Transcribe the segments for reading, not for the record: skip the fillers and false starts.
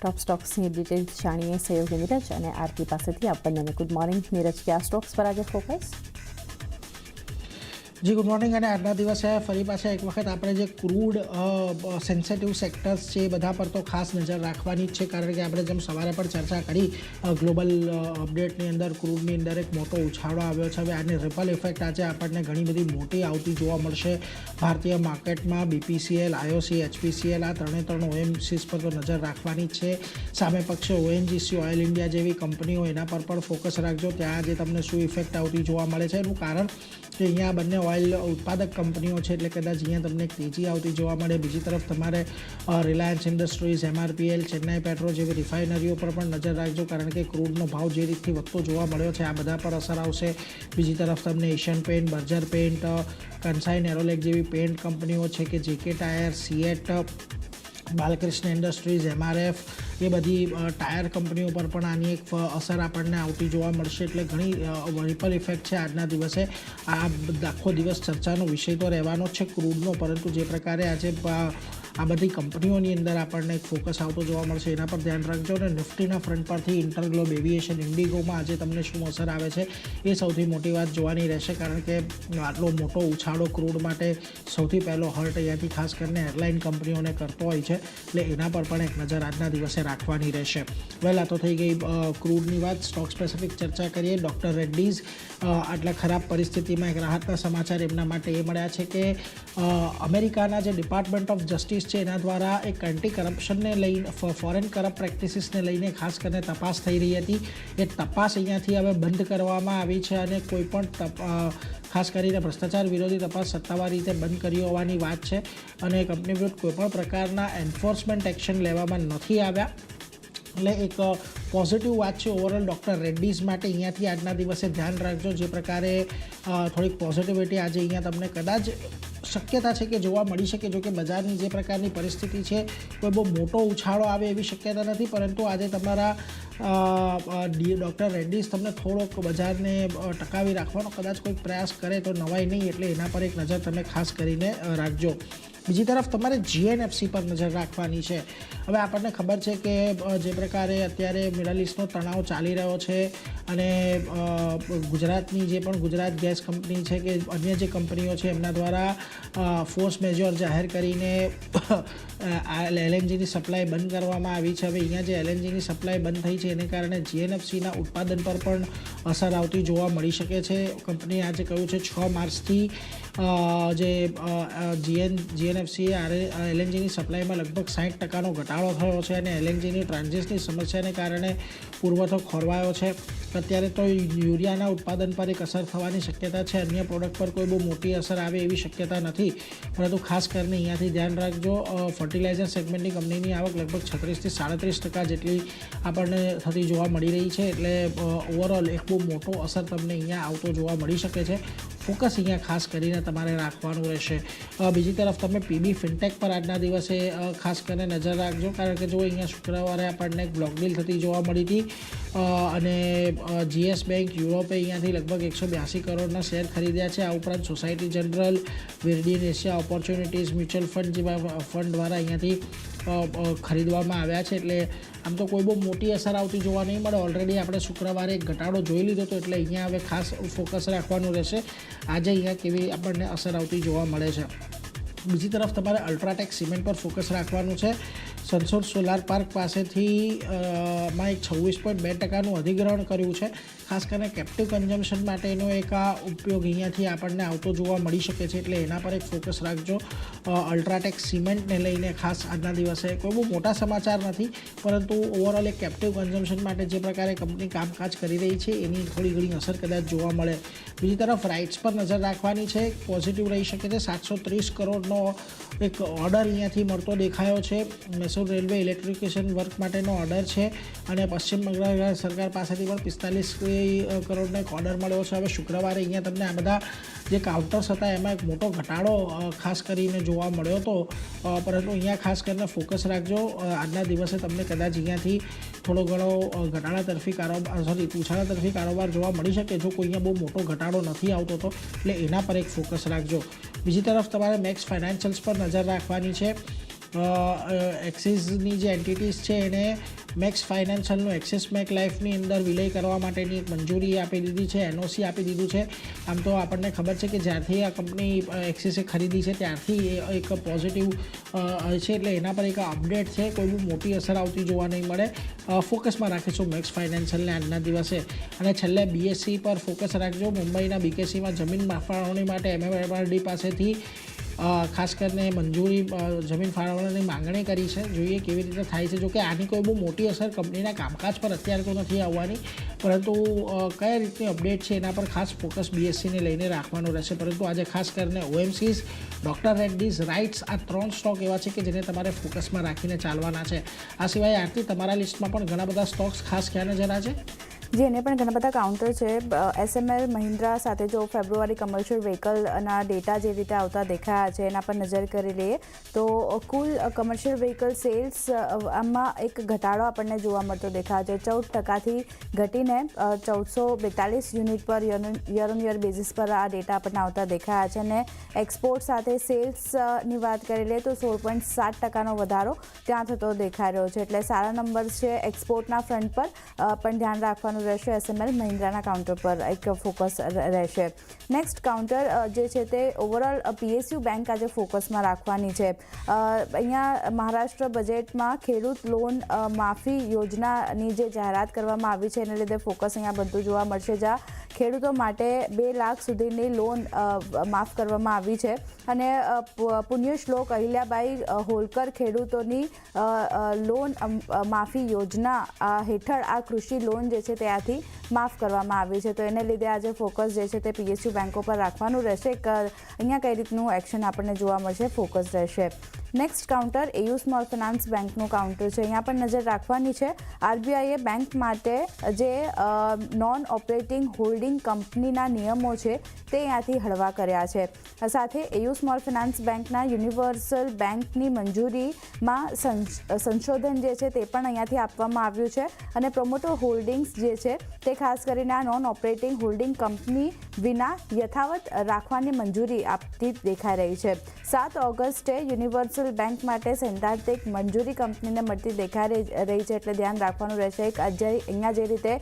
Top stocks की details जानिए सहयोगी नीरज और आरती पासेथी आपने गुड मॉर्निंग नीरज क्या स्टॉक्स पर आज फोकस। જી ગુડ મોર્નિંગ અને આજના દિવસે ફરી પાછા એક વખત આપણે જે ક્રૂડ સેન્સિટિવ સેક્ટર્સ છે એ બધા પર તો ખાસ નજર રાખવાની જ છે, કારણ કે આપણે જેમ સવારે પણ ચર્ચા કરી ગ્લોબલ અપડેટની અંદર ક્રૂડની અંદર એક મોટો ઉછાળો આવ્યો છે. હવે આની રિપલ ઇફેક્ટ આજે આપણને ઘણી બધી મોટી આવતી જોવા મળશે ભારતીય માર્કેટમાં. બીપીસીએલ, આઈઓસી, એચપીસીએલ આ ત્રણ ઓએમસીસ પર તો નજર રાખવાની જ છે. સામે પક્ષે ઓએનજીસી, ઓઇલ ઇન્ડિયા જેવી કંપનીઓ એના પર પણ ફોકસ રાખજો. ત્યાં આજે તમને શું ઇફેક્ટ આવતી જોવા મળે છે એનું કારણ કે અહીંયા બંને ઓઇલ ઉત્પાદક કંપનીઓ છે એટલે કદાચ અહીંયા તમને એક તેજી આવતી જોવા મળે. બીજી તરફ તમારે Reliance industries, MRPL, Chennai Petro જેવી રિફાઇનરીઓ પર પણ નજર રાખજો, કારણ કે ક્રૂડનો ભાવ જે રીતથી વધતો જોવા મળ્યો છે આ બધા પર અસર આવશે. બીજી તરફ તમને Asian paint, Berger paint, Kansai Nerolac જેવી પેન્ટ કંપનીઓ છે કે JK tyre, CEAT, Balkrishna industries, MRF એ બધી ટાયર કંપનીઓ પર પણ આની એક અસર આપણને આવતી જોવા મળશે. એટલે ઘણી રિપલ ઇફેક્ટ છે આજના દિવસે. આ આખો દિવસ ચર્ચાનો વિષય તો રહેવાનો જ છે ક્રૂડનો, પરંતુ જે પ્રકારે આજે આ બધી કંપનીઓની અંદર આપણને એક ફોકસ આવતો જોવા મળશે એના પર ધ્યાન રાખજો. અને નિફ્ટીના ફ્રન્ટ પરથી ઇન્ટરગ્લોબ એવિએશન, ઇન્ડિગોમાં આજે તમને શું અસર આવે છે એ સૌથી મોટી વાત જોવાની રહેશે, કારણ કે આટલો મોટો ઉછાળો ક્રૂડ માટે સૌથી પહેલો હર્ટ અહીંયાથી ખાસ કરીને એરલાઇન કંપનીઓને કરતો હોય છે, એટલે એના પર પણ એક નજર આજના દિવસે રાખવાની રહેશે. વેલ, આ તો થઈ ગઈ ક્રૂડની વાત. સ્ટોક સ્પેસિફિક ચર્ચા કરીએ. ડૉક્ટર રેડ્ડીઝ આટલા ખરાબ પરિસ્થિતિમાં એક રાહતના સમાચાર એમના માટે એ મળ્યા છે કે અમેરિકાના જે ડિપાર્ટમેન્ટ ઓફ જસ્ટિસ છે એના દ્વારા એક એન્ટી કરપ્શનને લઈને, ફોરેન કરપ્ટ પ્રેક્ટિસીસને લઈને ખાસ કરીને તપાસ થઈ રહી હતી. એ તપાસ અહીંયાથી હવે બંધ કરવામાં આવી છે અને કોઈ પણ ખાસ કરીને ભ્રષ્ટાચાર વિરોધી તપાસ સત્તાવાર રીતે બંધ કરી હોવાની વાત છે અને કંપની વિરુદ્ધ કોઈપણ પ્રકારના એન્ફોર્સમેન્ટ એક્શન લેવામાં નથી આવ્યા. એટલે એક પોઝિટિવ વાત છે ઓવરઓલ ડૉક્ટર રેડ્ડીઝ માટે. અહીંયાથી આજના દિવસે ધ્યાન રાખજો. જે પ્રકારે થોડીક પોઝિટિવિટી આજે અહીંયા તમને કદાચ શક્યતા છે કે જોવા મળી શકે. જો કે બજારની જે પ્રકારની પરિસ્થિતિ છે કોઈ બહુ મોટો ઉછાળો આવે એવી શક્યતા નથી, પરંતુ આજે તમારા ડૉક્ટર રેડ્ડીઝ તમને થોડોક બજારને ટકાવી રાખવાનો કદાચ કોઈક પ્રયાસ કરે તો નવાઈ નહીં, એટલે એના પર એક નજર તમે ખાસ કરીને રાખજો. બીજી તરફ તમારે જીએનએફસી પર નજર રાખવાની છે. હવે આપણને ખબર છે કે જે પ્રકારે અત્યારે મિડલ ઇસ્ટનો તણાવ ચાલી રહ્યો છે અને ગુજરાતની જે પણ ગુજરાત ગેસ કંપની છે કે અન્ય જે કંપનીઓ છે એમના દ્વારા ફોર્સ મેજોર જાહેર કરીને એલએનજીની સપ્લાય બંધ કરવામાં આવી છે. હવે અહીંયા જે એલએનજીની સપ્લાય બંધ થઈ છે એને કારણે જીએનએફસીના ઉત્પાદન પર પણ અસર આવતી જોવા મળી શકે છે. કંપનીએ આજે કહ્યું છે 6 માર્ચથી જે જીએનએફસીએ એલએનજીની સપ્લાયમાં લગભગ 60% ઘટાડો થયો છે અને એલએનજીની ટ્રાન્ઝિટની સમસ્યાને કારણે પુરવઠો ખોરવાયો છે. અત્યારે તો યુરિયાના ઉત્પાદન પર એક અસર થવાની શક્યતા છે. અન્ય પ્રોડક્ટ પર કોઈ બહુ મોટી અસર આવે એવી શક્યતા નથી, પરંતુ ખાસ કરીને અહીંયાથી ધ્યાન રાખજો. ફર્ટિલાઇઝર સેગમેન્ટની કંપનીની આવક લગભગ 36 થી 37% જેટલી આપણને થતી જોવા મળી રહી છે, એટલે ઓવરઓલ એક બહુ મોટો અસર તમને અહીંયા આવતો જોવા મળી શકે છે. ફોકસ અહીંયા ખાસ કરીને તમારે રાખવાનું રહેશે. બીજી તરફ તમે પીબી ફિનટેક પર આજના દિવસે ખાસ કરીને નજર રાખજો, કારણ કે જો અહીંયા શુક્રવારે આપણને એક બ્લોક ડીલ થતી જોવા મળી હતી અને જીએસ બેંક યુરોપે અહીંયાથી લગભગ 182 કરોડના શેર ખરીદ્યા છે. આ ઉપરાંત Societe Generale, Viridian Asia Opportunities mutual fund જેવા ફંડ દ્વારા અહીંયાથી ખરીદવામાં આવ્યા છે, એટલે આમ તો કોઈ બહુ મોટી અસર આવતી જોવા નહીં મળે. ઓલરેડી આપણે શુક્રવારે એક ઘટાડો જોઈ લીધો હતો, એટલે અહીંયા હવે ખાસ ફોકસ રાખવાનું રહેશે આજે અહીંયા કેવી આપણને અસર આવતી જોવા મળે છે. બીજી તરફ તમારે અલ્ટ્રાટેક સિમેન્ટ પર ફોકસ રાખવાનું છે. સનસોર સોલાર પાર્ક પાસેથી માં એક 26.2% અધિગ્રહણ કર્યું છે. ખાસ કરીને કેપ્ટિવ કન્ઝમ્પશન માટેનો એક આ ઉપયોગ અહીંયાથી આપણને આવતો જોવા મળી શકે છે, એટલે એના પર એક ફોકસ રાખજો. અલ્ટ્રાટેક સિમેન્ટને લઈને ખાસ આજના દિવસે કોઈ બહુ મોટા સમાચાર નથી, પરંતુ ઓવરઓલ એક કેપ્ટિવ કન્ઝમ્પશન માટે જે પ્રકારે કંપની કામકાજ કરી રહી છે એની થોડી ઘણી અસર કદાચ જોવા મળે. બીજી તરફ રાઇટ્સ પર નજર રાખવાની છે. પોઝિટિવ રહી શકે છે. 730 કરોડનો એક ઓર્ડર અહીંયાથી મળતો દેખાયો છે. મૈસૂર રેલવે ઇલેક્ટ્રિફિકેશન વર્ક માટેનો ઓર્ડર છે અને પશ્ચિમ બંગાળ સરકાર પાસેથી પણ 45 કરોડનો એક ઓર્ડર મળ્યો છે. હવે શુક્રવારે અહીંયા તમને આ બધા જે કાઉન્ટર્સ હતા એમાં એક મોટો ઘટાડો ખાસ કરીને જોવા મળ્યો હતો, પરંતુ અહીંયા ખાસ કરીને ફોકસ રાખજો. આજના દિવસે તમને કદાચ અહીંયાથી થોડો ઘણો ઘટાડા તરફી ઉછાળા તરફી કારોબાર જોવા મળી શકે જો કોઈ અહીંયા બહુ મોટો ઘટાડો નથી આવતો તો, એટલે એના પર એક ફોકસ રાખજો. બીજી તરફ તમારે મેક્સ ફાઇનાન્શિયલ્સ પર નજર રાખવાની છે. એક્સિસની જે એન્ટિટીઝ છે એને મેક્સ ફાઇનાન્શિયલનું એક્સિસ મેક લાઈફની અંદર વિલય કરવા માટેની એક મંજૂરી આપી દીધી છે, એનઓસી આપી દીધું છે. આમ તો આપણને ખબર છે કે જ્યારથી આ કંપની એક્સિસે ખરીદી છે ત્યારથી એ એક પોઝિટિવ છે, એટલે એના પર એક અપડેટ છે. કોઈ બહુ મોટી અસર આવતી જોવા નહીં મળે. ફોકસમાં રાખીશું મેક્સ ફાઇનાન્શિયલને આજના દિવસે. અને છેલ્લે બીએસસી પર ફોકસ રાખજો. મુંબઈના બીકેસીમાં જમીન ફાળવણી માટે MMRD પાસેથી ખાસ કરીને મંજૂરી જમીન ફાળવણીની માંગણી કરી છે. જોઈએ કેવી રીતે થાય છે. જોકે આની કોઈ બહુ મોટી અસર કંપનીના કામકાજ પર અત્યારે તો નથી આવવાની, પરંતુ કયા રીતની અપડેટ છે એના પર ખાસ ફોકસ બીએસસીને લઈને રાખવાનું રહેશે. પરંતુ આજે ખાસ કરીને OMCs, ડૉક્ટર રેડ્ડીઝ, રાઇટ્સ, આ 3 સ્ટોક એવા છે કે જેને તમારે ફોકસમાં રાખીને ચાલવાના છે. આ સિવાય આરતી તમારા લિસ્ટમાં પણ ઘણા બધા સ્ટોક્સ ખાસ ક્યાં નજર છે? જે એને પણ ઘણા બધા કાઉન્ટર છે. SML મહિન્દ્રા સાથે જો ફેબ્રુઆરી કમર્શિયલ વ્હીકલના ડેટા જે રીતે આવતા દેખાયા છે એના પર નજર કરી લઈએ તો કુલ કમર્શિયલ વ્હીકલ સેલ્સ આમાં એક ઘટાડો આપણને જોવા મળતો દેખાય છે. 14% ઘટીને 1442 યુનિટ પર યર ઓન યર બેઝિસ પર આ ડેટા આપણને આવતા દેખાયા છે. અને એક્સપોર્ટ સાથે સેલ્સની વાત કરી લઈએ તો 16.7% વધારો ત્યાં થતો દેખાઈ રહ્યો છે. એટલે સારા નંબર્સ છે. એક્સપોર્ટના ફ્રન્ટ પર પણ ધ્યાન રાખવાનું રહેશે. SML મહિન્દ્રાના કાઉન્ટર પર એક ફોકસ રહેશે. નેક્સ્ટ કાઉન્ટર જે છે તે ઓવરઓલ PSU બેંક આજે ફોકસમાં રાખવાની છે. અહીંયા મહારાષ્ટ્ર બજેટમાં ખેડૂત લોન માફી યોજનાની જે જાહેરાત કરવામાં આવી છે એને લીધે ફોકસ અહીંયા બધું જોવા મળશે. જ્યાં ખેડૂતો માટે 2 લાખ સુધીની લોન માફ કરવામાં આવી છે. અને પુણ્યશ્લોક અહિલ્યાબાઈ હોલકર ખેડૂતોની લોન માફી યોજના હેઠળ આ કૃષિ લોન જે છે ત્યાંથી માફ કરવામાં આવી છે. તો એને લીધે આજે ફોકસ જે છે તે PSU બેંકો પર રાખવાનું રહેશે. અહીંયા કઈ રીતનું એક્શન આપણને જોવા મળશે, ફોકસ રહેશે. Next counter AU small finance બેંકનું કાઉન્ટર છે. અહીંયા પણ નજર રાખવાની છે. RBIએ બેંક માટે જે નોન ઓપરેટિંગ હોલ્ડિંગ કંપનીના નિયમો છે તે અહીંયાથી હળવા કર્યા છે. સાથે AU સ્મોલ ફાઇનાન્સ બેંકના યુનિવર્સલ બેંકની મંજૂરીમાં સંશોધન જે છે તે પણ અહીંયાથી આપવામાં આવ્યું છે. અને પ્રોમોટર હોલ્ડિંગ્સ જે છે તે ખાસ કરીને આ નોન ઓપરેટિંગ હોલ્ડિંગ કંપની વિના યથાવત રાખવાની મંજૂરી આપતી દેખાઈ રહી છે. 7 ઓગસ્ટે યુનિવર્સલ બેંક માટે સૈદ્ધાંતિક મંજૂરી કંપનીને મળતી દેખાઈ રહી છે. એટલે ધ્યાન રાખવાનું રહેશે. અહીંયા જે રીતે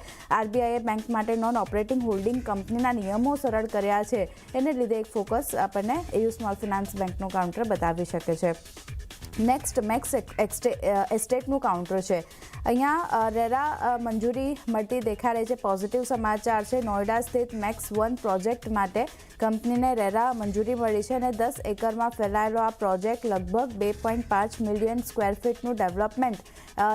RBIએ બેંક માટે નોન ઓપરેટિંગ હોલ્ડિંગ કંપનીના નિયમો સરળ કર્યા છે એને લીધે એક ફોકસ આપણને AU સ્મોલ ફાઇનાન્સ બેંકનું કાઉન્ટર બતાવી શકે છે. નેક્સ્ટ મેક્સ એસ્ટેટનું કાઉન્ટર છે. અહીંયા રેરા મંજૂરી મળતી દેખાઈ રહી છે. પોઝિટિવ સમાચાર છે. નોઈડા સ્થિત મેક્સ 1 પ્રોજેક્ટ માટે કંપનીને રેરા મંજૂરી મળી છે. અને 10 એકરમાં ફેલાયેલો આ પ્રોજેક્ટ લગભગ 2.5 મિલિયન સ્ક્વેર ફીટનું ડેવલપમેન્ટ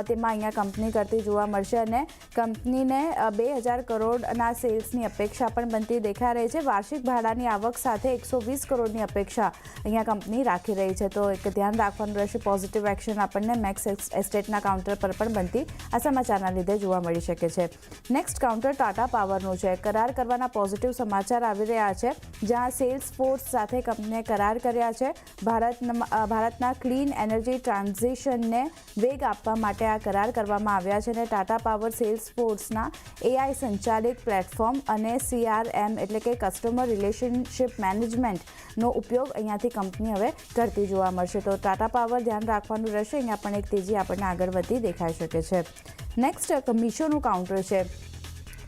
તેમાં અહીંયા કંપની કરતી જોવા મળશે. અને કંપનીને 2000 કરોડના સેલ્સની અપેક્ષા પણ બનતી દેખાઈ રહી છે. વાર્ષિક ભાડાની આવક સાથે 120 કરોડની અપેક્ષા અહીંયા કંપની રાખી રહી છે. તો એક ધ્યાન રાખવાનું રહેશે. પોઝિટિવ એક્શન આપણને મેક્સ એસ્ટેટના કાઉન્ટર પર પણ બનતી આ સમાચારના લીધે જોવા મળી શકે છે. નેક્સ્ટ કાઉન્ટર ટાટા પાવરનું છે. કરાર કરવાના પોઝિટિવ સમાચાર આવી રહ્યા છે. જ્યાં સેલ્સ ફોર્સ સાથે કંપનીએ કરાર કર્યા છે. ભારતના ક્લીન એનર્જી ટ્રાન્ઝિશનને વેગ આપવા માટે આ કરાર કરવામાં આવ્યા છે. અને ટાટા પાવર સેલ્સ ફોર્સના AI સંચાલિત પ્લેટફોર્મ અને CRM એટલે કે કસ્ટમર રિલેશનશિપ મેનેજમેન્ટનો ઉપયોગ અહીંયાથી કંપની હવે કરતી જોવા મળશે. તો ટાટા પાવર ધ્યાન રાખવાનું રહેશે. અહીંયા પણ એક તેજી આપણને આગળ વધતી દેખાઈ શકે છે. નેક્સ્ટ મીશોનું કાઉન્ટર છે.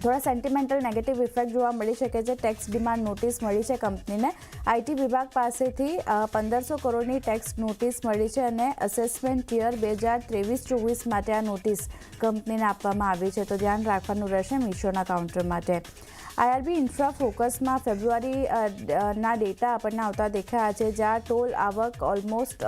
થોડા સેન્ટિમેન્ટલ નેગેટિવ ઇફેક્ટ જોવા મળી શકે છે. ટેક્સ ડિમાન્ડ નોટિસ મળી છે કંપનીને. IT વિભાગ પાસેથી 1500 કરોડની ટેક્સ નોટિસ મળી છે. અને અસેસમેન્ટ યર 2023-24 માટે આ નોટિસ કંપનીને આપવામાં આવી છે. તો ધ્યાન રાખવાનું રહેશે મીશોના કાઉન્ટર માટે. IRB ઇન્ફ્રા ફોકસમાં ફેબ્રુઆરીના ડેટા આપણને આવતા દેખાયા છે. જ્યાં ટોલ આવક ઓલમોસ્ટ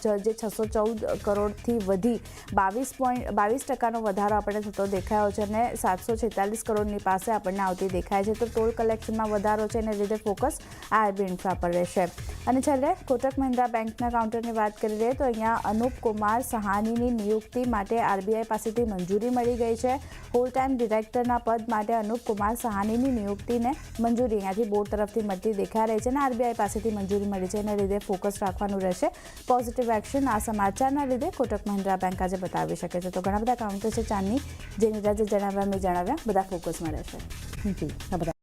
જે 614 કરોડથી વધી 22% વધારો આપણને થતો દેખાયો છે. અને 746 કરોડની પાસે આપણને આવતી દેખાય છે. તો ટોલ કલેક્શનમાં વધારો છે એને લીધે ફોકસ IRB ઇન્ફ્રા પર રહેશે. અને છેલ્લે કોટક મહિન્દ્રા બેંકના કાઉન્ટરની વાત કરી લઈએ તો અહીંયા અનુપ કુમાર સહાનીની નિયુક્તિ માટે RBI પાસેથી મંજૂરી મળી ગઈ છે. હોલ ટાઈમ ડિરેક્ટરના પદ માટે અનુપ કુમાર સહાનીની નિયુક્તિને મંજૂરી અહીંયાથી બોર્ડ તરફથી મળતી દેખાઈ રહી છે. અને RBI પાસેથી મંજૂરી મળી છે એને લીધે ફોકસ રાખવાનું રહેશે. પોઝિટિવ એક્શન આ સમાચારના લીધે કોટક મહિન્દ્રા બેંક આજે બતાવી શકે છે. તો ઘણા બધા કાઉન્ટર છે ચાંદની જે નીરજે જણાવ્યા મેં જણાવ્યા બધા ફોકસમાં રહેશે. જી આ બધા